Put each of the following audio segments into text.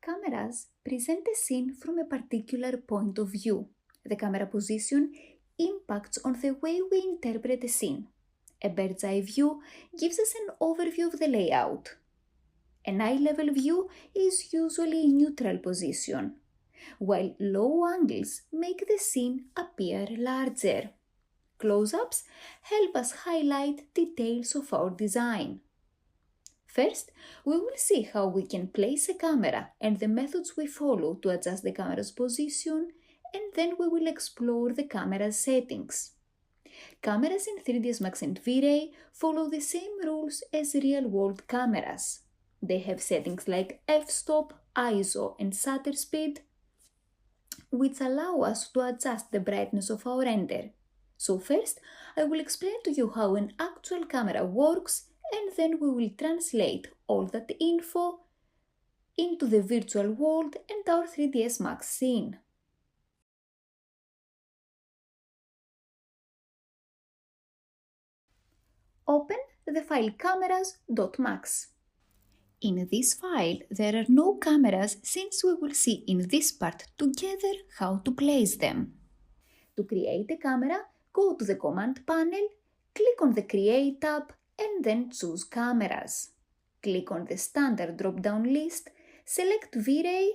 Cameras present a scene from a particular point of view. The camera position impacts on the way we interpret a scene. A bird's eye view gives us an overview of the layout. An eye-level view is usually in neutral position, while low angles make the scene appear larger. Close-ups help us highlight details of our design. First, we will see how we can place a camera and the methods we follow to adjust the camera's position, and then we will explore the camera's settings. Cameras in 3ds Max and Vray follow the same rules as real-world cameras. They have settings like f-stop, ISO and shutter speed, which allow us to adjust the brightness of our render. So first, I will explain to you how an actual camera works, and then we will translate all that info into the virtual world and our 3ds Max scene. Open the file cameras.max. In this file, there are no cameras since we will see in this part together how to place them. To create a camera, go to the command panel, click on the Create tab and then choose Cameras. Click on the standard drop-down list, select Vray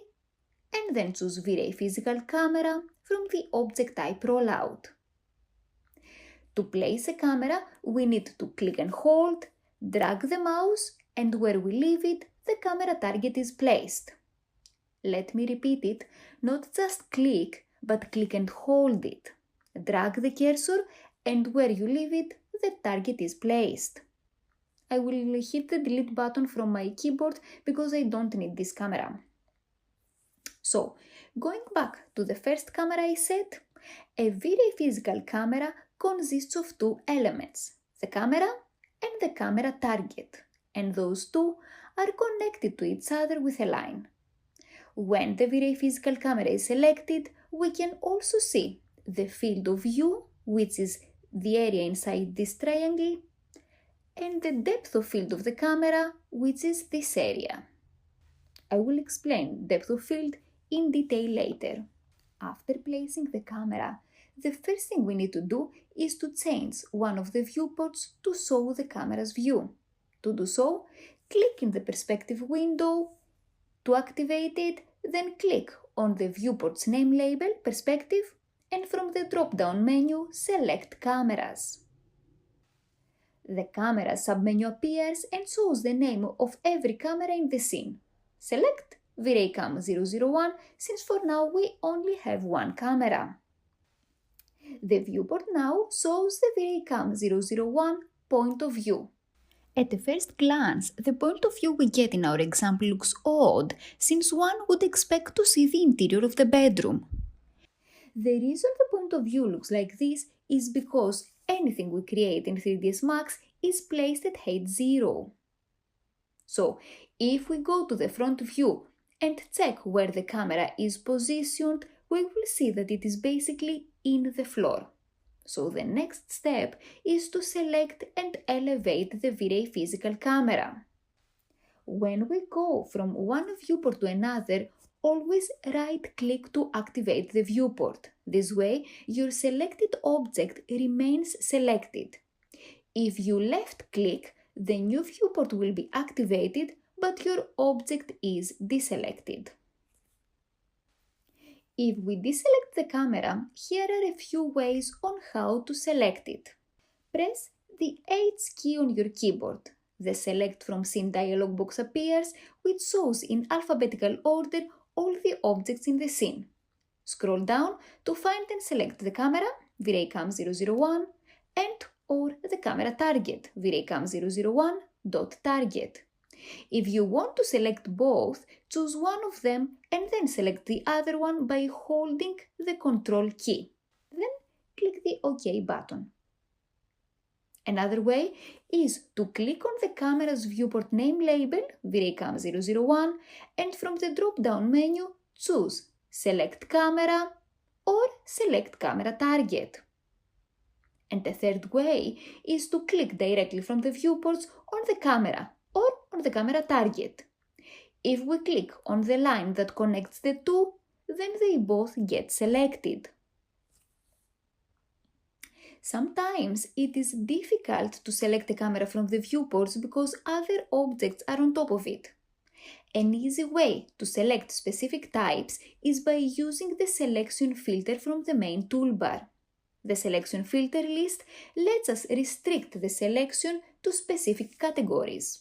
and then choose Vray Physical Camera from the Object Type rollout. To place a camera, we need to click and hold, drag the mouse, and where we leave it, the camera target is placed. Let me repeat it, not just click, but click and hold it. Drag the cursor, and where you leave it, the target is placed. I will hit the delete button from my keyboard because I don't need this camera. So, going back to the first camera I set, a Vray physical camera consists of two elements, the camera and the camera target, and those two are connected to each other with a line. When the Vray physical camera is selected, we can also see the field of view, which is the area inside this triangle, and the depth of field of the camera, which is this area. I will explain depth of field in detail later. After placing the camera, the first thing we need to do is to change one of the viewports to show the camera's view. To do so, click in the perspective window. To activate it, then click on the viewport's name label, perspective, and from the drop-down menu, select Cameras. The camera submenu appears and shows the name of every camera in the scene. Select VrayCam 001 since for now we only have one camera. The viewport now shows the VrayCam 001 point of view. At a first glance, the point of view we get in our example looks odd since one would expect to see the interior of the bedroom. The reason the point of view looks like this is because anything we create in 3ds Max is placed at height 0. So, if we go to the front view and check where the camera is positioned, we will see that it is basically in the floor. So the next step is to select and elevate the Vray physical camera. When we go from one viewport to another, always right-click to activate the viewport. This way, your selected object remains selected. If you left-click, the new viewport will be activated, but your object is deselected. If we deselect the camera, here are a few ways on how to select it. Press the H key on your keyboard. The Select from Scene dialog box appears, which shows in alphabetical order all the objects in the scene. Scroll down to find and select the camera, VrayCam 001, and or the camera target, VrayCam 001.target. If you want to select both, choose one of them and then select the other one by holding the Control key. Then click the OK button. Another way is to click on the camera's viewport name label, VrayCam 001, and from the drop-down menu, choose Select Camera or Select Camera Target. And the third way is to click directly from the viewports on the camera or on the camera target. If we click on the line that connects the two, then they both get selected. Sometimes it is difficult to select a camera from the viewports because other objects are on top of it. An easy way to select specific types is by using the selection filter from the main toolbar. The selection filter list lets us restrict the selection to specific categories.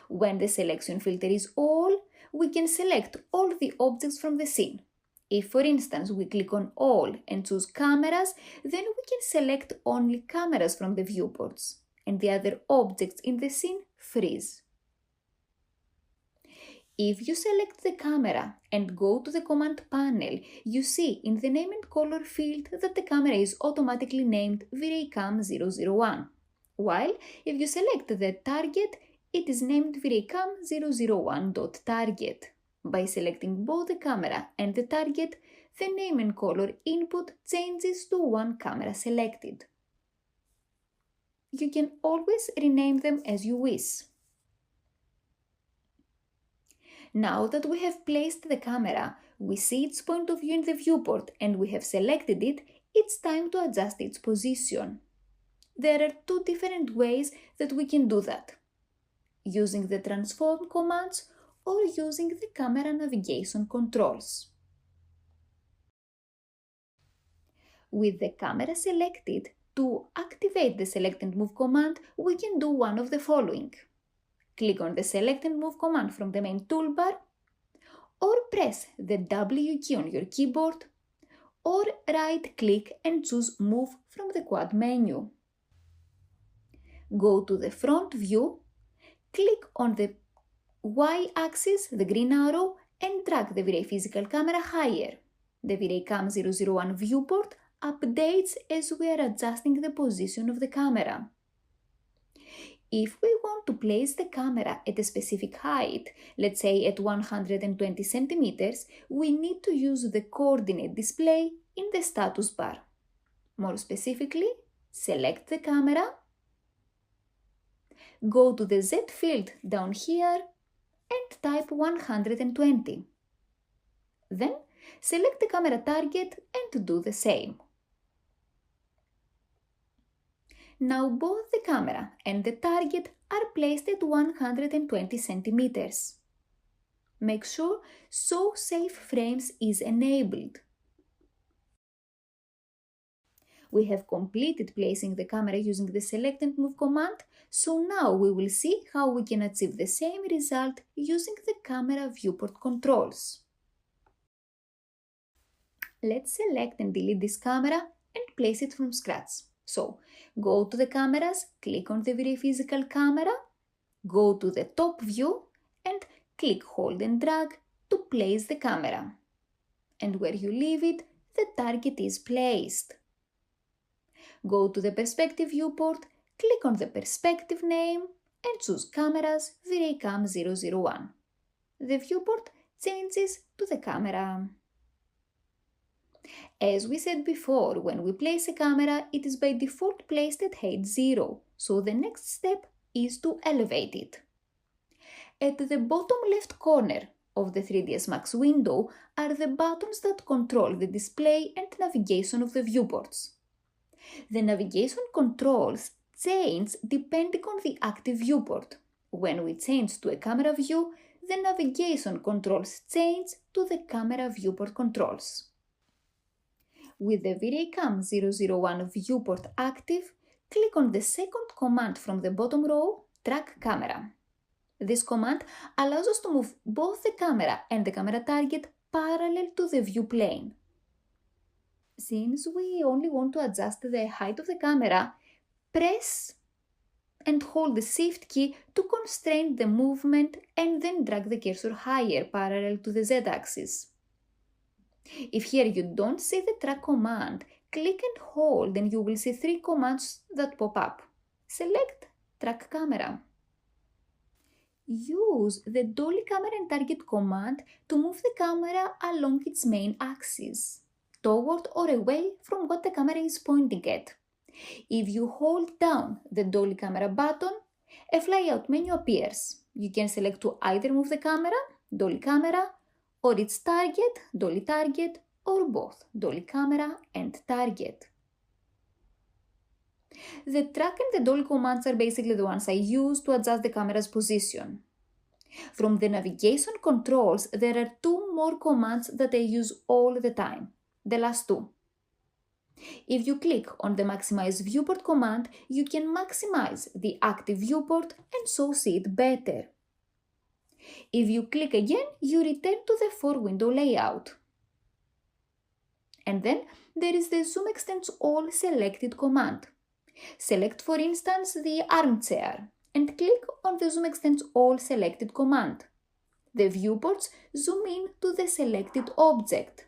When the selection filter is all, we can select all the objects from the scene. If, for instance, we click on all and choose cameras, then we can select only cameras from the viewports, and the other objects in the scene freeze. If you select the camera and go to the command panel, you see in the name and color field that the camera is automatically named Vray 001, while if you select the target, it is named Vray 001.target. By selecting both the camera and the target, the name and color input changes to one camera selected. You can always rename them as you wish. Now that we have placed the camera, we see its point of view in the viewport and we have selected it, it's time to adjust its position. There are two different ways that we can do that: using the transform commands or using the camera navigation controls. With the camera selected, to activate the select and move command, we can do one of the following. Click on the select and move command from the main toolbar, or press the W key on your keyboard, or right click and choose move from the quad menu. Go to the front view, click on the Y-axis, the green arrow, and drag the Vray physical camera higher. The Vray 001 viewport updates as we are adjusting the position of the camera. If we want to place the camera at a specific height, let's say at 120 centimeters, we need to use the coordinate display in the status bar. More specifically, select the camera, go to the Z field down here, and type 120. Then select the camera target and do the same. Now both the camera and the target are placed at 120 centimeters. Make sure Show Safe Frames is enabled. We have completed placing the camera using the select and move command, so now we will see how we can achieve the same result using the camera viewport controls. Let's select and delete this camera and place it from scratch. So, go to the cameras, click on the Vray physical camera, go to the top view and click, hold and drag to place the camera. And where you leave it, the target is placed. Go to the perspective viewport, click on the perspective name and choose cameras Vray 001. The viewport changes to the camera. As we said before, when we place a camera, it is by default placed at height 0, so the next step is to elevate it. At the bottom left corner of the 3ds Max window are the buttons that control the display and navigation of the viewports. The navigation controls change depending on the active viewport. When we change to a camera view, the navigation controls change to the camera viewport controls. With the Vray 001 viewport active, click on the second command from the bottom row, Track Camera. This command allows us to move both the camera and the camera target parallel to the view plane. Since we only want to adjust the height of the camera, press and hold the Shift key to constrain the movement and then drag the cursor higher parallel to the Z-axis. If here you don't see the track command, click and hold and you will see 3 commands that pop up. Select Track Camera. Use the dolly camera and target command to move the camera along its main axis, toward or away from what the camera is pointing at. If you hold down the dolly camera button, a flyout menu appears. You can select to either move the camera dolly camera, or its target, dolly target, or both, dolly camera and target. The track and the dolly commands are basically the ones I use to adjust the camera's position. From the navigation controls, there are two more commands that I use all the time, the last two. If you click on the Maximize Viewport command, you can maximize the active viewport and so see it better. If you click again, you return to the 4-window layout. And then there is the Zoom Extends All Selected command. Select, for instance, the armchair and click on the Zoom Extends All Selected command. The viewports zoom in to the selected object.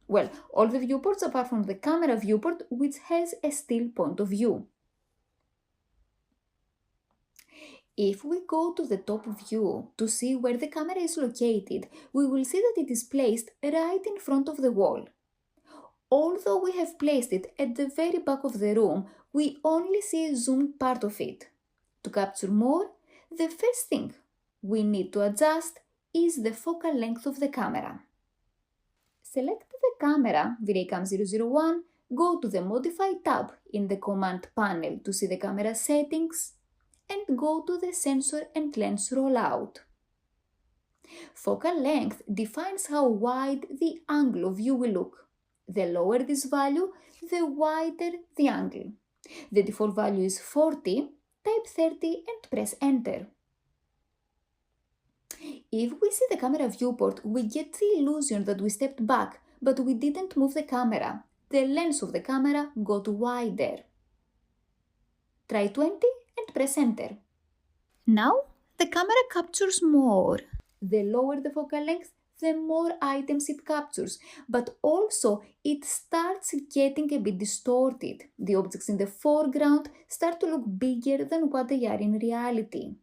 Well, all the viewports apart from the camera viewport, which has a still point of view. If we go to the top view to see where the camera is located, we will see that it is placed right in front of the wall. Although we have placed it at the very back of the room, we only see a zoomed part of it. To capture more, the first thing we need to adjust is the focal length of the camera. Select the camera, Vray Cam 001, go to the Modify tab in the Command panel to see the camera settings, and go to the Sensor and Lens rollout. Focal length defines how wide the angle of view will look. The lower this value, the wider the angle. The default value is 40, type 30 and press Enter. If we see the camera viewport, we get the illusion that we stepped back, but we didn't move the camera. The lens of the camera got wider. Try 20 and press Enter. Now the camera captures more. The lower the focal length, the more items it captures, but also it starts getting a bit distorted. The objects in the foreground start to look bigger than what they are in reality.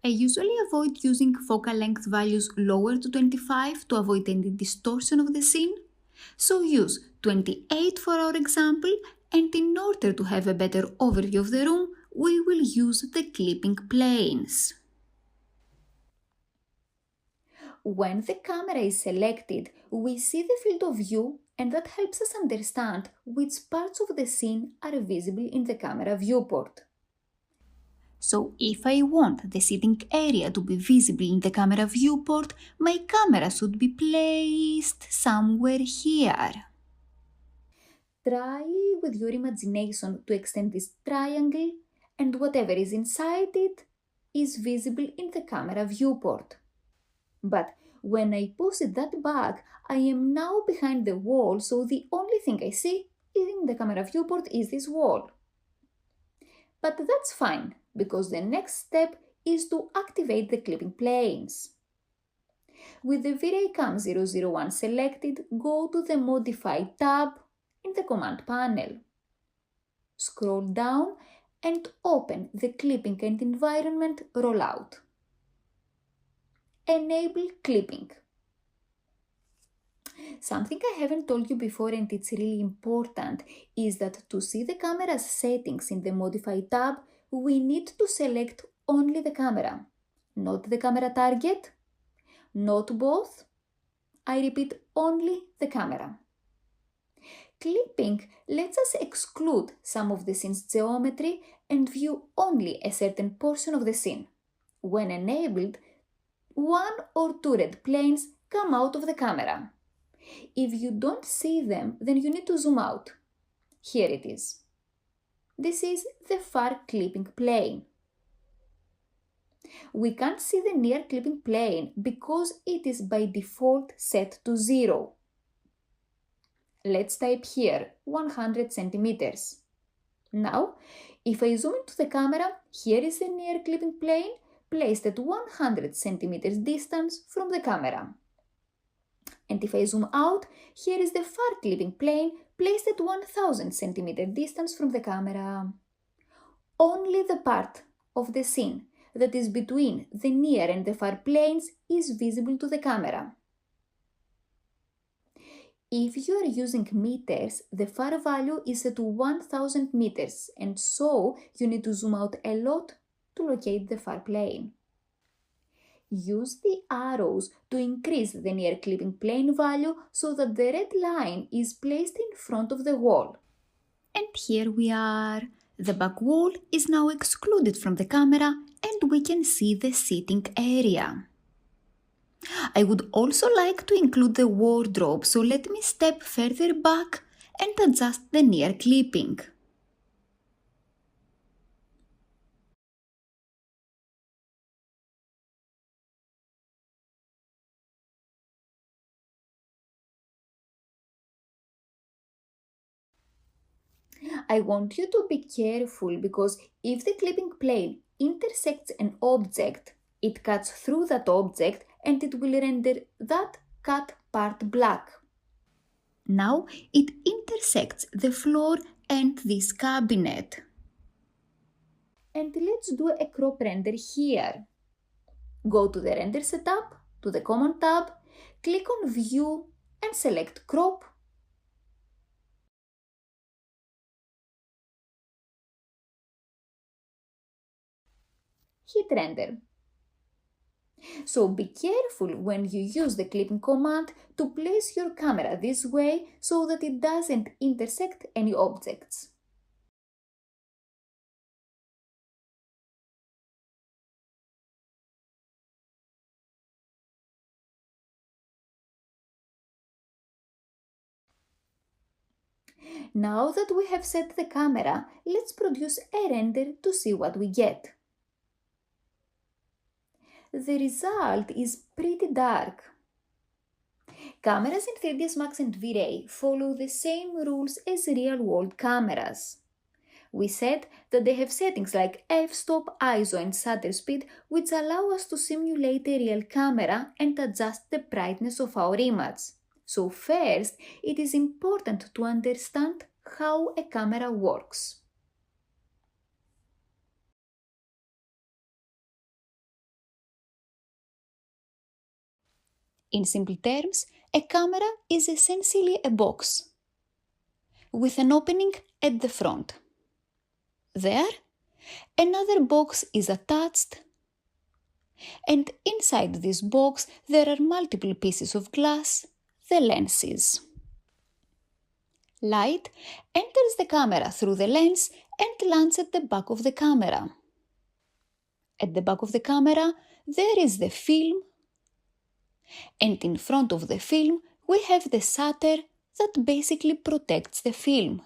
I usually avoid using focal length values lower to 25 to avoid any distortion of the scene. So use 28 for our example, and in order to have a better overview of the room, we will use the clipping planes. When the camera is selected, we see the field of view, and that helps us understand which parts of the scene are visible in the camera viewport. So if I want the sitting area to be visible in the camera viewport, my camera should be placed somewhere here. Try with your imagination to extend this triangle, and whatever is inside it is visible in the camera viewport. But when I push that back, I am now behind the wall, so the only thing I see in the camera viewport is this wall. But that's fine, because the next step is to activate the clipping planes. With the Vray Cam 001 selected, go to the Modify tab in the Command panel. Scroll down and open the Clipping and Environment rollout. Enable clipping. Something I haven't told you before, and it's really important, is that to see the camera's settings in the Modify tab, we need to select only the camera, not the camera target, not both. I repeat, only the camera. Clipping lets us exclude some of the scene's geometry and view only a certain portion of the scene. When enabled, 1 or 2 red planes come out of the camera. If you don't see them, then you need to zoom out. Here it is. This is the far clipping plane. We can't see the near clipping plane because it is by default set to 0. Let's type here 100 centimeters. Now, if I zoom into the camera, here is the near clipping plane placed at 100 centimeters distance from the camera. And if I zoom out, here is the far clipping plane placed at 1000 centimeter distance from the camera. Only the part of the scene that is between the near and the far planes is visible to the camera. If you are using meters, the far value is at 1000 meters, and so you need to zoom out a lot to locate the far plane. Use the arrows to increase the near clipping plane value so that the red line is placed in front of the wall. And here we are. The back wall is now excluded from the camera and we can see the seating area. I would also like to include the wardrobe, so let me step further back and adjust the near clipping. I want you to be careful because if the clipping plane intersects an object, it cuts through that object and it will render that cut part black. Now it intersects the floor and this cabinet. And let's do a crop render here. Go to the render setup, to the common tab, click on view and select crop. Hit render. So be careful when you use the clipping command to place your camera this way so that it doesn't intersect any objects. Now that we have set the camera, let's produce a render to see what we get. The result is pretty dark. Cameras in 3ds Max and Vray follow the same rules as real-world cameras. We said that they have settings like f-stop, ISO and shutter speed which allow us to simulate a real camera and adjust the brightness of our image. So first, it is important to understand how a camera works. In simple terms, a camera is essentially a box with an opening at the front. There, another box is attached, and inside this box there are multiple pieces of glass, the lenses. Light enters the camera through the lens and lands at the back of the camera. At the back of the camera there is the film, and in front of the film we have the shutter that basically protects the film.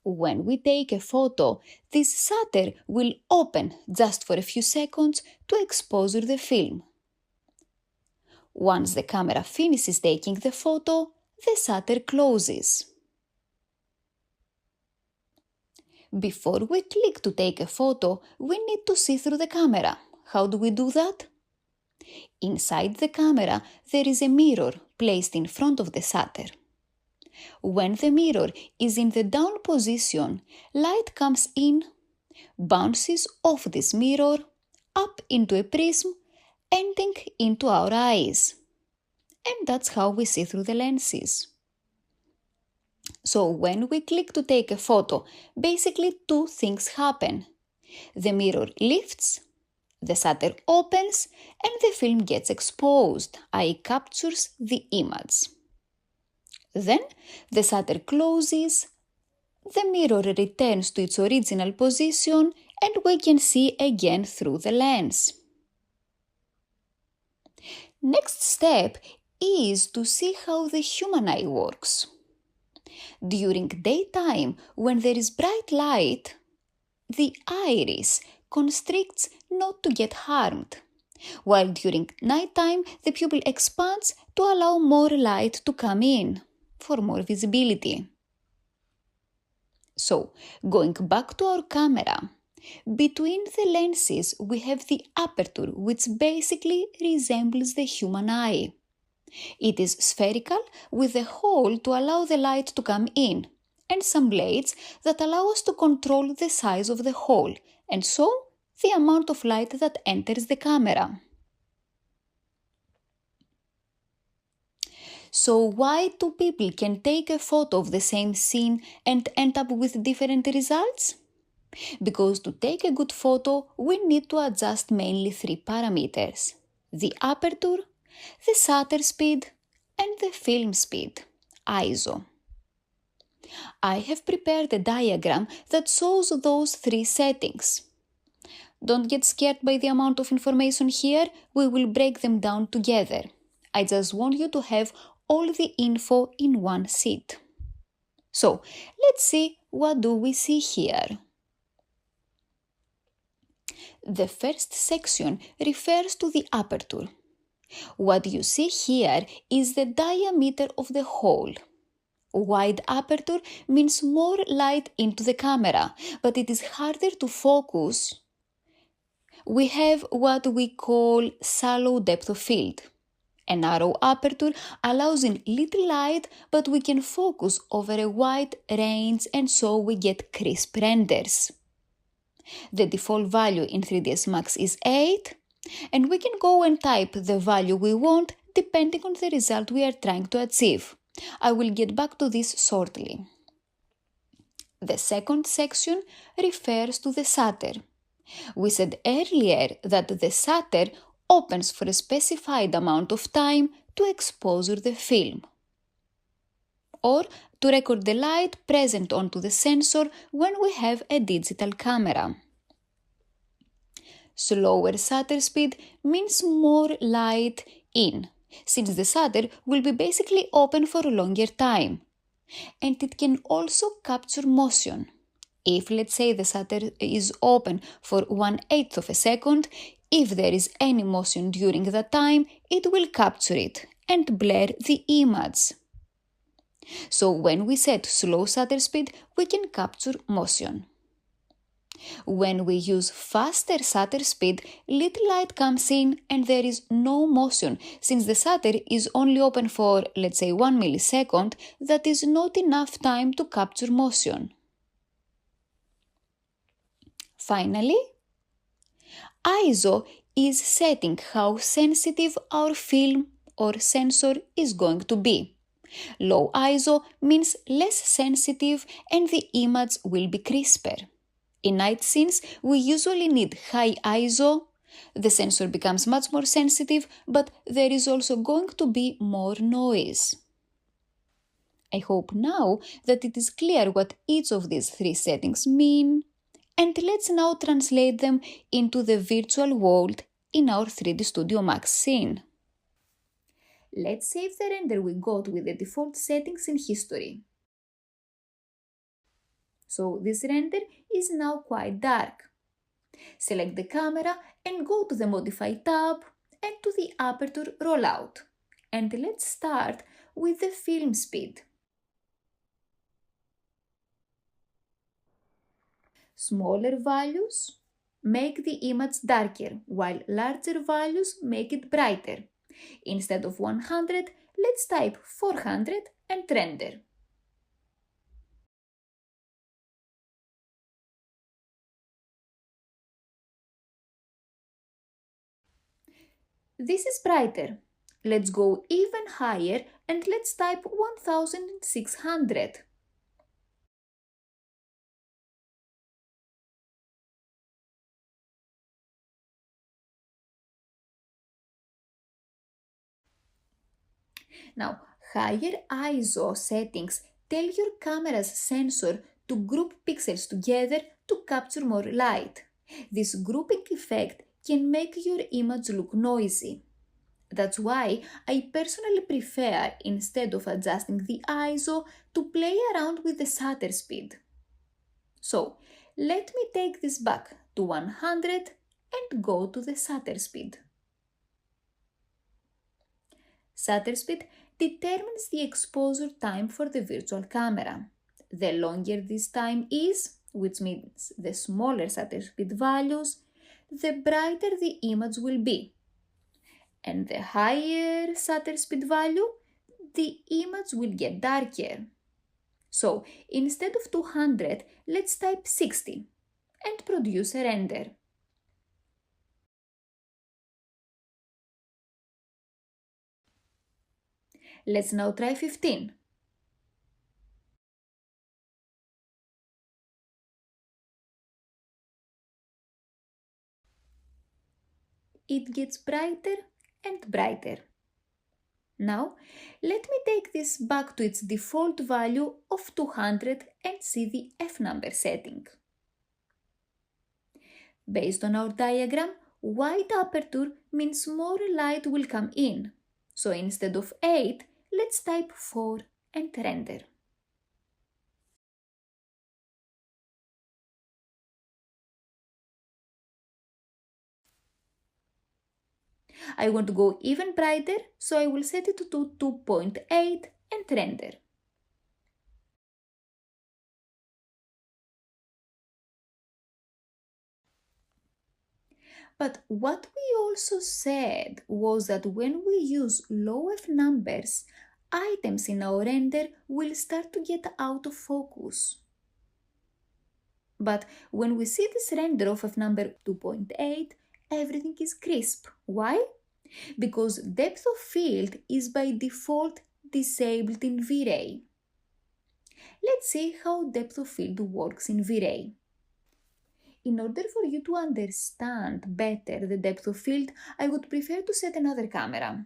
When we take a photo, this shutter will open just for a few seconds to expose the film. Once the camera finishes taking the photo, the shutter closes. Before we click to take a photo, we need to see through the camera. How do we do that? Inside the camera, there is a mirror placed in front of the shutter. When the mirror is in the down position, light comes in, bounces off this mirror, up into a prism, ending into our eyes. And that's how we see through the lenses. So when we click to take a photo, basically two things happen. The mirror lifts, the shutter opens, and the film gets exposed, i.e. captures the image. Then the shutter closes, the mirror returns to its original position, and we can see again through the lens. Next step is to see how the human eye works. During daytime, when there is bright light, the iris constricts not to get harmed, while during nighttime the pupil expands to allow more light to come in for more visibility. So, going back to our camera, between the lenses we have the aperture, which basically resembles the human eye. It is spherical with a hole to allow the light to come in, and some blades that allow us to control the size of the hole, and so the amount of light that enters the camera. So why two people can take a photo of the same scene and end up with different results? Because to take a good photo, we need to adjust mainly three parameters: the aperture, the shutter speed, and the film speed, ISO. I have prepared a diagram that shows those three settings. Don't get scared by the amount of information here, we will break them down together. I just want you to have all the info in one sheet. So, let's see what do we see here. The first section refers to the aperture. What you see here is the diameter of the hole. Wide aperture means more light into the camera, but it is harder to focus. We have what we call shallow depth of field. A narrow aperture allows in little light, but we can focus over a wide range and so we get crisp renders. The default value in 3ds Max is 8, and we can go and type the value we want depending on the result we are trying to achieve. I will get back to this shortly. The second section refers to the shutter. We said earlier that the shutter opens for a specified amount of time to exposure the film, or to record the light present onto the sensor when we have a digital camera. Slower shutter speed means more light in, since the shutter will be basically open for a longer time. And it can also capture motion. If, let's say, the shutter is open for 1/8 of a second, if there is any motion during that time, it will capture it and blur the image. So when we set slow shutter speed, we can capture motion. When we use faster shutter speed, little light comes in and there is no motion. Since the shutter is only open for, let's say, 1 millisecond, that is not enough time to capture motion. Finally, ISO is setting how sensitive our film or sensor is going to be. Low ISO means less sensitive and the image will be crisper. In night scenes, we usually need high ISO. The sensor becomes much more sensitive, but there is also going to be more noise. I hope now that it is clear what each of these three settings mean, and let's now translate them into the virtual world in our 3D Studio Max scene. Let's save the render we got with the default settings in history. So this render is now quite dark. Select the camera and go to the Modify tab and to the Aperture rollout. And let's start with the film speed. Smaller values make the image darker, while larger values make it brighter. Instead of 100, let's type 400 and render. This is brighter. Let's go even higher and let's type 1600. Now, higher ISO settings tell your camera's sensor to group pixels together to capture more light. This grouping effect can make your image look noisy. That's why I personally prefer, instead of adjusting the ISO, to play around with the shutter speed. So, let me take this back to 100 and go to the shutter speed. Shutter speed determines the exposure time for the virtual camera. The longer this time is, which means the smaller shutter speed values, the brighter the image will be. And the higher shutter speed value, the image will get darker. So instead of 200, let's type 60 and produce a render. Let's now try 15. It gets brighter and brighter. Now, let me take this back to its default value of 200 and see the f-number setting. Based on our diagram, wide aperture means more light will come in. So instead of 8, let's type 4 and render. I want to go even brighter, so I will set it to 2.8 and render. But what we also said was that when we use low f numbers, items in our render will start to get out of focus. But when we see this render of f number 2.8, everything is crisp. Why? Because depth of field is by default disabled in Vray. Let's see how depth of field works in Vray. In order for you to understand better the depth of field, I would prefer to set another camera.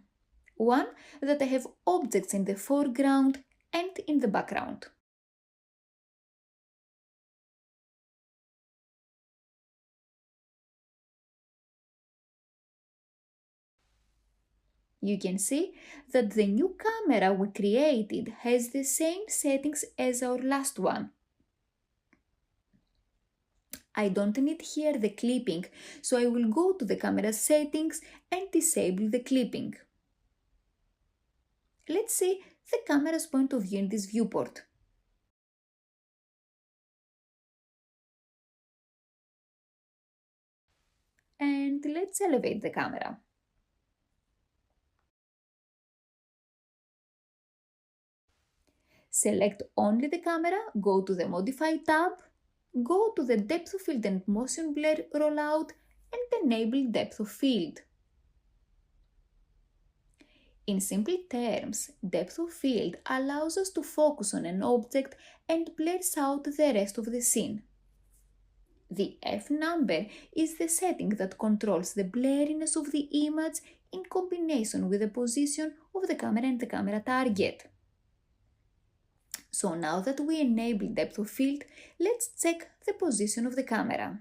One that I have objects in the foreground and in the background. You can see that the new camera we created has the same settings as our last one. I don't need here the clipping, so I will go to the camera settings and disable the clipping. Let's see the camera's point of view in this viewport. And let's elevate the camera. Select only the camera, go to the Modify tab, go to the Depth of Field and Motion Blur rollout and enable Depth of Field. In simple terms, depth of field allows us to focus on an object and blurs out the rest of the scene. The F number is the setting that controls the blurriness of the image in combination with the position of the camera and the camera target. So now that we enable depth of field, let's check the position of the camera.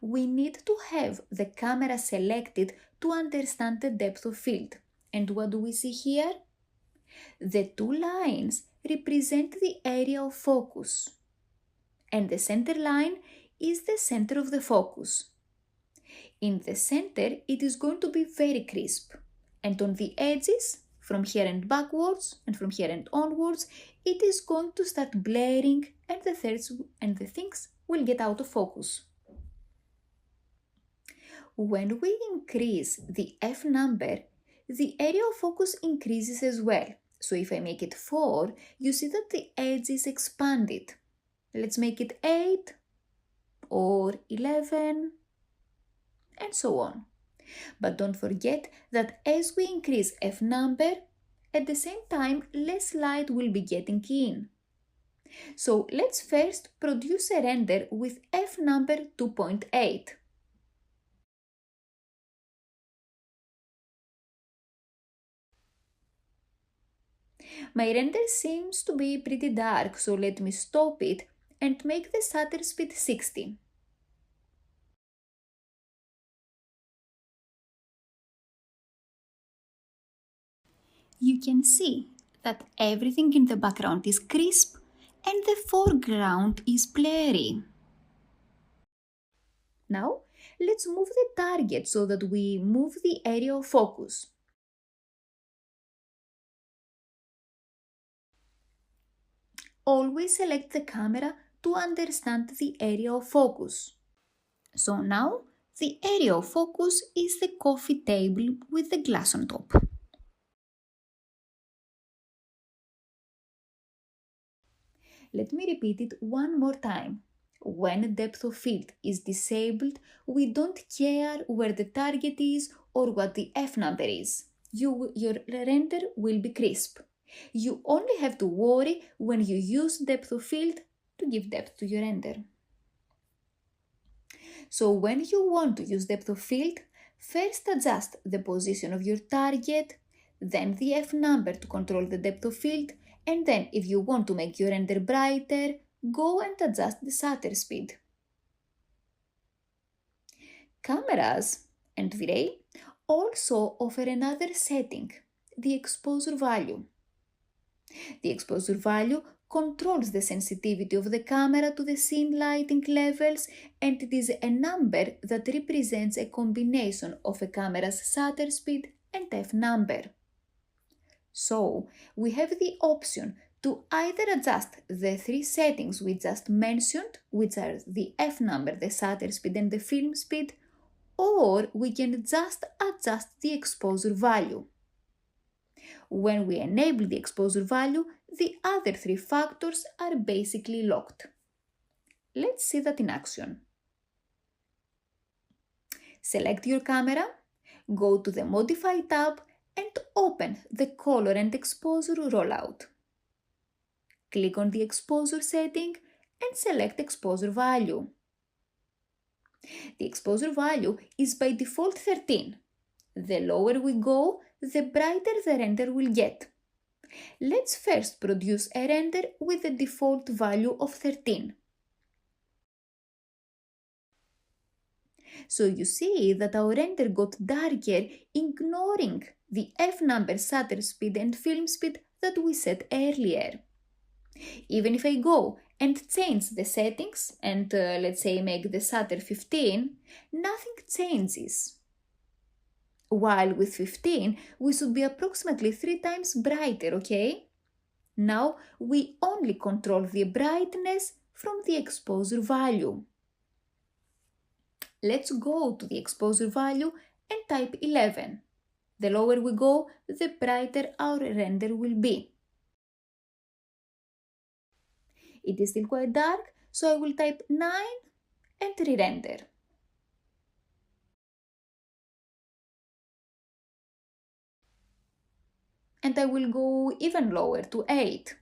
We need to have the camera selected to understand the depth of field. And what do we see here? The two lines represent the area of focus. And the center line is the center of the focus. In the center, it is going to be very crisp. And on the edges, from here and backwards, and from here and onwards, it is going to start blurring and the things will get out of focus. When we increase the F number, the area of focus increases as well. So if I make it 4, you see that the edge is expanded. Let's make it 8 or 11 and so on. But don't forget that as we increase F number, at the same time less light will be getting in. So let's first produce a render with F number 2.8. My render seems to be pretty dark, so let me stop it and make the shutter speed 60. You can see that everything in the background is crisp and the foreground is blurry. Now, let's move the target so that we move the area of focus. Always select the camera to understand the area of focus. So now, the area of focus is the coffee table with the glass on top. Let me repeat it one more time. When depth of field is disabled, we don't care where the target is or what the F number is. Your render will be crisp. You only have to worry when you use depth of field to give depth to your render. So when you want to use depth of field, First adjust the position of your target, then the F number to control the depth of field, and then if you want to make your render brighter, go and adjust the shutter speed. Cameras and Vray also offer another setting, the exposure value. The exposure value controls the sensitivity of the camera to the scene lighting levels, and it is a number that represents a combination of a camera's shutter speed and F number. So, we have the option to either adjust the three settings we just mentioned, which are the F number, the shutter speed and the film speed, or we can just adjust the exposure value. When we enable the exposure value, the other three factors are basically locked. Let's see that in action. Select your camera, go to the Modify tab and open the Color and Exposure rollout. Click on the exposure setting and select exposure value. The exposure value is by default 13. The lower we go, the brighter the render will get. Let's first produce a render with the default value of 13. So you see that our render got darker, ignoring the F number, shutter speed and film speed that we set earlier. Even if I go and change the settings and let's say make the shutter 15, nothing changes. While with 15, we should be approximately 3 times brighter, okay? Now we only control the brightness from the exposure value. Let's go to the exposure value and type 11. The lower we go, the brighter our render will be. It is still quite dark, so I will type 9 and re-render. And I will go even lower to 8.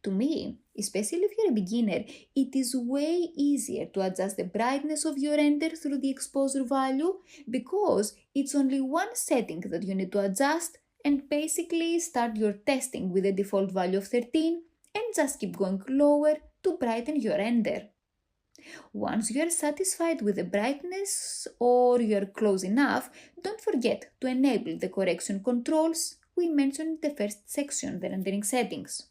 To me, especially if you're a beginner, it is way easier to adjust the brightness of your render through the exposure value because it's only one setting that you need to adjust and basically start your testing with the default value of 13 and just keep going lower to brighten your render. Once you are satisfied with the brightness or you are close enough, don't forget to enable the correction controls we mentioned in the first section, the rendering settings.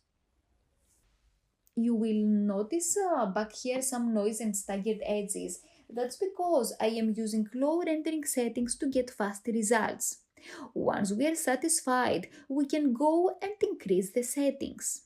You will notice back here some noise and staggered edges. That's because I am using low rendering settings to get fast results. Once we are satisfied, we can go and increase the settings.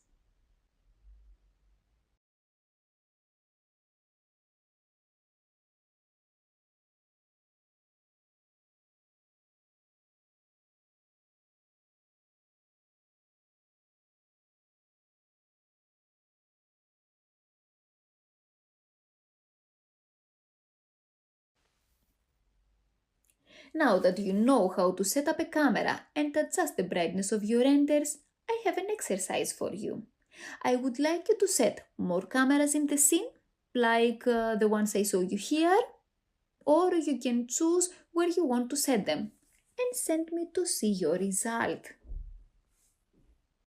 Now that you know how to set up a camera and adjust the brightness of your renders, I have an exercise for you. I would like you to set more cameras in the scene, like the ones I show you here, or you can choose where you want to set them and send me to see your result.